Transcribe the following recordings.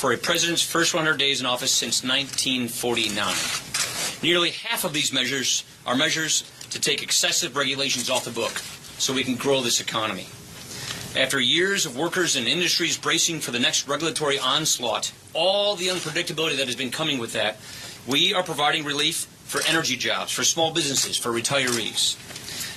for a president's first 100 days in office since 1949. Nearly half of these measures are measures to take excessive regulations off the book so we can grow this economy. After years of workers and industries bracing for the next regulatory onslaught, all the unpredictability that has been coming with that, we are providing relief for energy jobs, for small businesses, for retirees.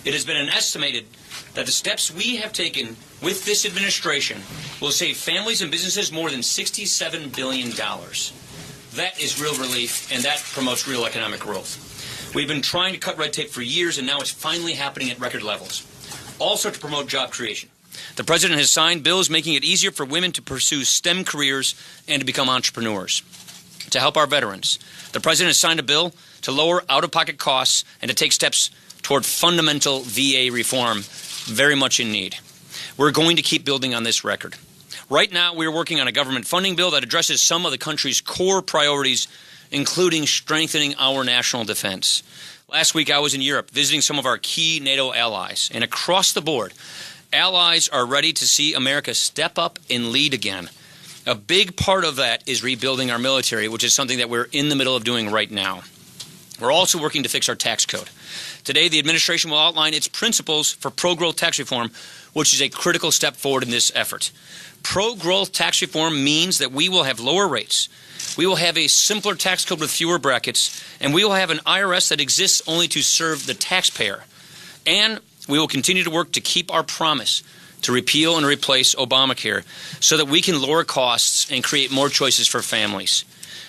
It has been estimated that the steps we have taken with this administration will save families and businesses more than $67 billion. That is real relief, and that promotes real economic growth. We've been trying to cut red tape for years, and now it's finally happening at record levels. Also to promote job creation. The President has signed bills making it easier for women to pursue STEM careers and to become entrepreneurs. To help our veterans, the President has signed a bill to lower out-of-pocket costs and to take steps toward fundamental VA reform, very much in need. We're going to keep building on this record. Right now, we're working on a government funding bill that addresses some of the country's core priorities, including strengthening our national defense. Last week, I was in Europe visiting some of our key NATO allies, and across the board, allies are ready to see America step up and lead again. A big part of that is rebuilding our military, which is something that we're in the middle of doing right now. We're also working to fix our tax code. Today, the administration will outline its principles for pro-growth tax reform, which is a critical step forward in this effort. Pro-growth tax reform means that we will have lower rates, we will have a simpler tax code with fewer brackets, and we will have an IRS that exists only to serve the taxpayer. And we will continue to work to keep our promise to repeal and replace Obamacare so that we can lower costs and create more choices for families.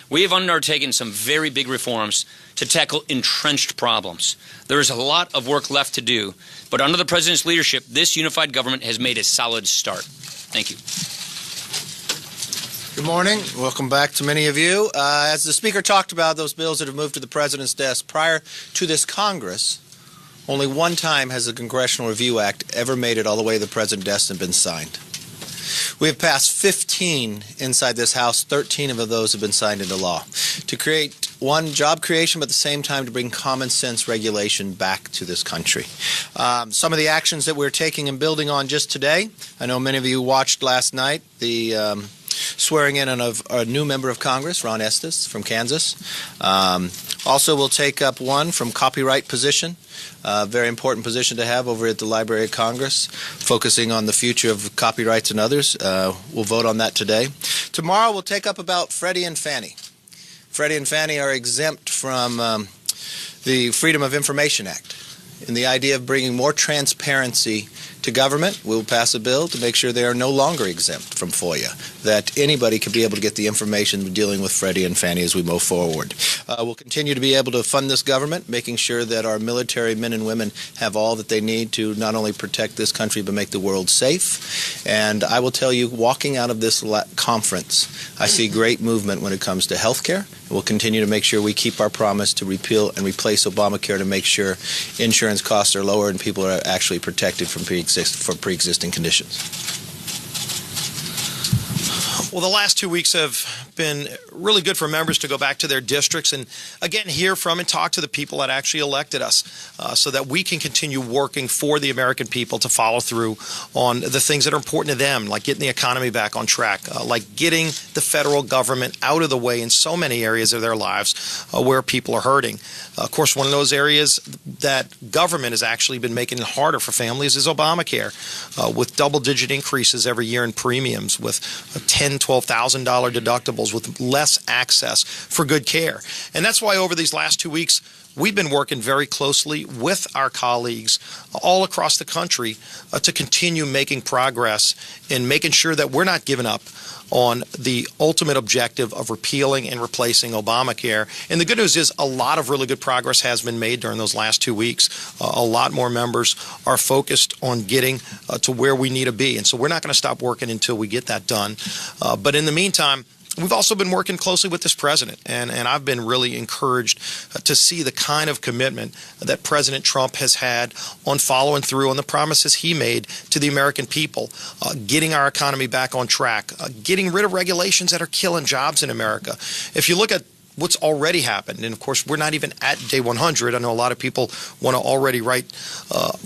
We have undertaken some very big reforms to tackle entrenched problems. There is a lot of work left to do, but under the President's leadership, this unified government has made a solid start. Thank you. Good morning. Welcome back to many of you. As the Speaker talked about, those bills that have moved to the President's desk prior to this Congress, only one time has the Congressional Review Act ever made it all the way to the President's desk and been signed. We have passed 15 inside this House. 13 of those have been signed into law to create, one, job creation, but at the same time to bring common sense regulation back to this country. Some of the actions that we're taking and building on just today, I know many of you watched last night the swearing in of a new member of Congress, Ron Estes from Kansas. Also, we'll take up one from copyright position, a very important position to have over at the Library of Congress, focusing on the future of copyrights and others. We'll vote on that today. Tomorrow, we'll take up about Freddie and Fannie. Freddie and Fannie are exempt from the Freedom of Information Act. In the idea of bringing more transparency to government, we'll pass a bill to make sure they are no longer exempt from FOIA, that anybody can be able to get the information dealing with Freddie and Fannie as we move forward. We'll continue to be able to fund this government, making sure that our military men and women have all that they need to not only protect this country but make the world safe. And I will tell you, walking out of this conference, I see great movement when it comes to health care. We'll continue to make sure we keep our promise to repeal and replace Obamacare to make sure insurance costs are lower and people are actually protected from pre-existing conditions. Well, the last 2 weeks have been really good for members to go back to their districts and, again, hear from and talk to the people that actually elected us so that we can continue working for the American people to follow through on the things that are important to them, like getting the economy back on track, like getting the federal government out of the way in so many areas of their lives where people are hurting. Of course, one of those areas that government has actually been making it harder for families is Obamacare, with double-digit increases every year in premiums, with $10,000, $12,000 deductibles, with less access for good care. And that's why over these last 2 weeks, we've been working very closely with our colleagues all across the country to continue making progress in making sure that we're not giving up on the ultimate objective of repealing and replacing Obamacare. And the good news is a lot of really good progress has been made during those last 2 weeks. A lot more members are focused on getting to where we need to be. And so we're not going to stop working until we get that done. But in the meantime, we've also been working closely with this president, and I've been really encouraged to see the kind of commitment that President Trump has had on following through on the promises he made to the American people, getting our economy back on track, getting rid of regulations that are killing jobs in America. If you look at what's already happened. And of course, we're not even at day 100. I know a lot of people want to already write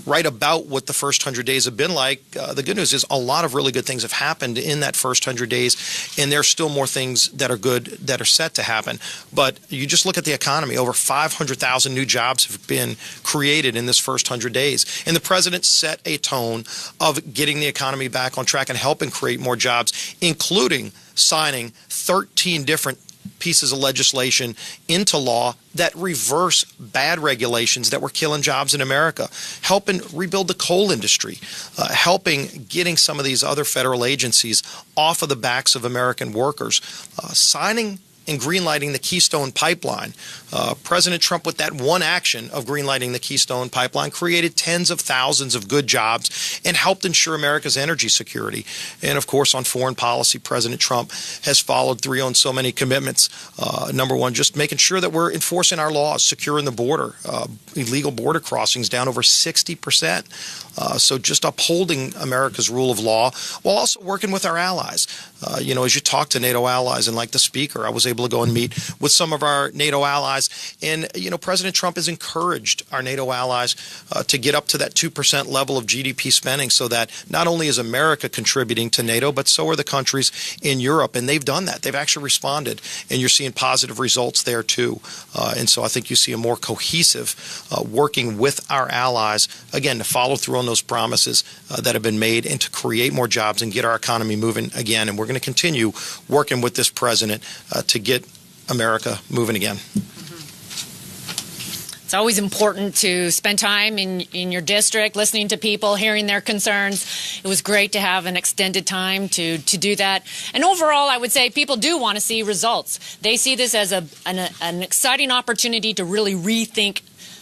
about what the first 100 days have been like. The good news is a lot of really good things have happened in that first 100 days, and there's still more things that are good that are set to happen. But you just look at the economy. Over 500,000 new jobs have been created in this first 100 days. And the president set a tone of getting the economy back on track and helping create more jobs, including signing 13 different pieces of legislation into law that reverse bad regulations that were killing jobs in America, helping rebuild the coal industry, helping getting some of these other federal agencies off of the backs of American workers, signing and greenlighting the Keystone Pipeline. President Trump, with that one action of greenlighting the Keystone Pipeline, created tens of thousands of good jobs and helped ensure America's energy security. And of course, on foreign policy, President Trump has followed through on so many commitments. Number one, just making sure that we're enforcing our laws, securing the border, illegal border crossings down over 60%. So just upholding America's rule of law while also working with our allies. As you talk to NATO allies, and like the speaker, I was able to go and meet with some of our NATO allies. And, President Trump has encouraged our NATO allies to get up to that 2% level of GDP spending, so that not only is America contributing to NATO, but so are the countries in Europe. And they've done that. They've actually responded. And you're seeing positive results there, too. And so I think you see a more cohesive working with our allies, again, to follow through on those promises that have been made and to create more jobs and get our economy moving again. And we're going to continue working with this president to get America moving again. It's always important to spend time in your district, listening to people, hearing their concerns. It was great to have an extended time to do that. And overall, I would say people do want to see results. They see this as an exciting opportunity to really rethink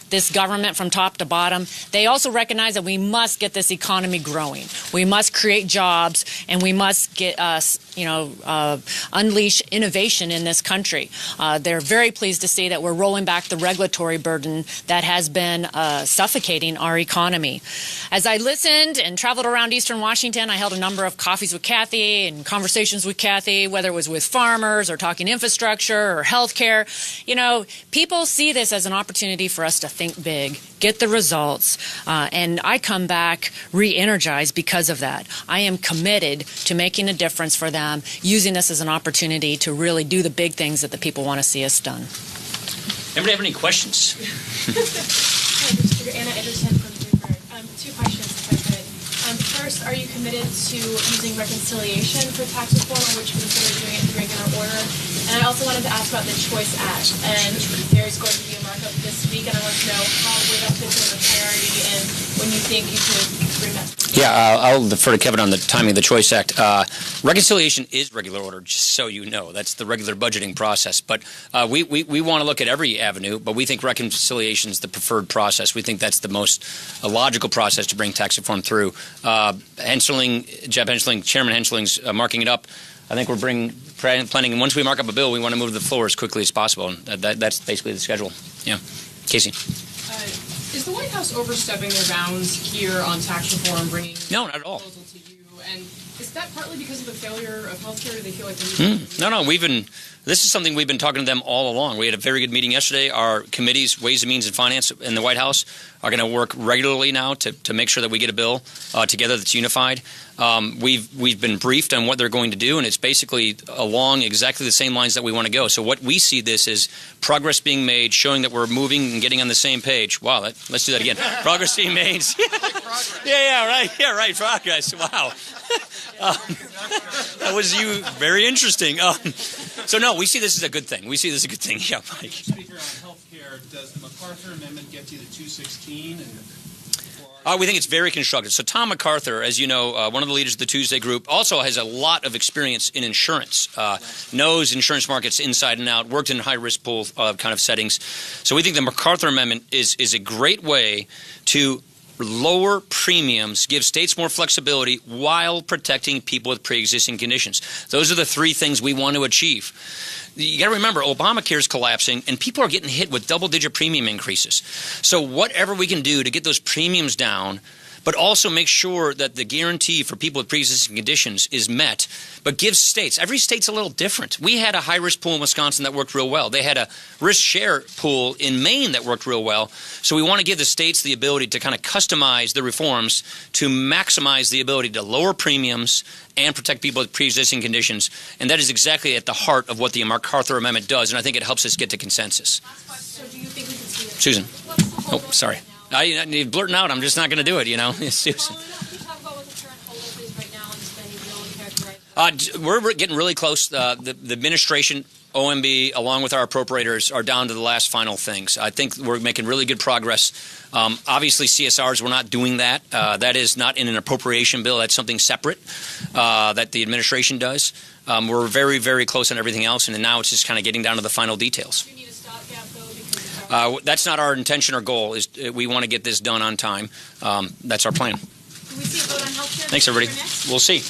this government from top to bottom. They also recognize that we must get this economy growing. We must create jobs, and we must get unleash innovation in this country. They're very pleased to see that we're rolling back the regulatory burden that has been suffocating our economy. As I listened and traveled around Eastern Washington, I held a number of coffees with Kathy and conversations with Kathy, whether it was with farmers or talking infrastructure or healthcare. People see this as an opportunity for us to think big, get the results, and I come back re-energized because of that. I am committed to making a difference for them, using this as an opportunity to really do the big things that the people want to see us done. Anybody have any questions? Hi, Mr. Anna Anderson from Bloomberg. Two questions, if I could. First, are you committed to using reconciliation for tax reform, or would you consider doing it in regular order? And I also wanted to ask about the Choice Act. And there's going to be a markup this week, and I want to know where that fits in the priority and when you think you could bring that. Yeah, I'll defer to Kevin on the timing of the Choice Act. Reconciliation is regular order, just so you know. That's the regular budgeting process. But we want to look at every avenue, but we think reconciliation is the preferred process. We think that's the most logical process to bring tax reform through. Jeb Hensling, Chairman Hensling's marking it up. I think we're planning, and once we mark up a bill, we want to move to the floor as quickly as possible. And that's basically the schedule. Yeah. Casey. Is the White House overstepping their bounds here on tax reform, bringing No, not at all. proposal to you? And is that partly because of the failure of healthcare? Do they feel like they need to No. This is something we've been talking to them all along. We had a very good meeting yesterday. Our committees, Ways and Means and Finance in the White House, are going to work regularly now to make sure that we get a bill together that's unified. We've been briefed on what they're going to do, and it's basically along exactly the same lines that we want to go. So what we see this is progress being made, showing that we're moving and getting on the same page. Wow, let's do that again. Progress being made. Yeah, right. Progress. Wow. That was you. Very interesting. So no, we see this as a good thing. Yeah, Mike. Speaker, on health care, does the MacArthur Amendment get you the 216? We think it's very constructive. So Tom MacArthur, as you know, one of the leaders of the Tuesday Group, also has a lot of experience in insurance, knows insurance markets inside and out, worked in high-risk pool kind of settings. So we think the MacArthur Amendment is a great way to lower premiums, give states more flexibility while protecting people with pre-existing conditions. Those are the three things we want to achieve. You got to remember, Obamacare is collapsing, and people are getting hit with double-digit premium increases. So whatever we can do to get those premiums down, but also make sure that the guarantee for people with pre-existing conditions is met, but give states, every state's a little different. We had a high-risk pool in Wisconsin that worked real well. They had a risk-share pool in Maine that worked real well. So we want to give the states the ability to kind of customize the reforms to maximize the ability to lower premiums and protect people with pre-existing conditions. And that is exactly at the heart of what the MacArthur Amendment does, and I think it helps us get to consensus. So do you think we can see it? Susan. What's the Oh, holdup sorry. right now? You're blurting out. I'm just not going to do it, you know. Susan. Well, can you talk about what the current holdup is right now on the spending bill and characterize it? We're getting really close. The administration, OMB, along with our appropriators, are down to the last final things. I think we're making really good progress. Obviously, CSRs, we're not doing that. That is not in an appropriation bill. That's something separate that the administration does. We're very, very close on everything else, and now it's just kind of getting down to the final details. Do you need a stopgap, though? Because That's not our intention or goal. Is we want to get this done on time. That's our plan. can we see a vote on health care? Thanks, everybody. Next? We'll see.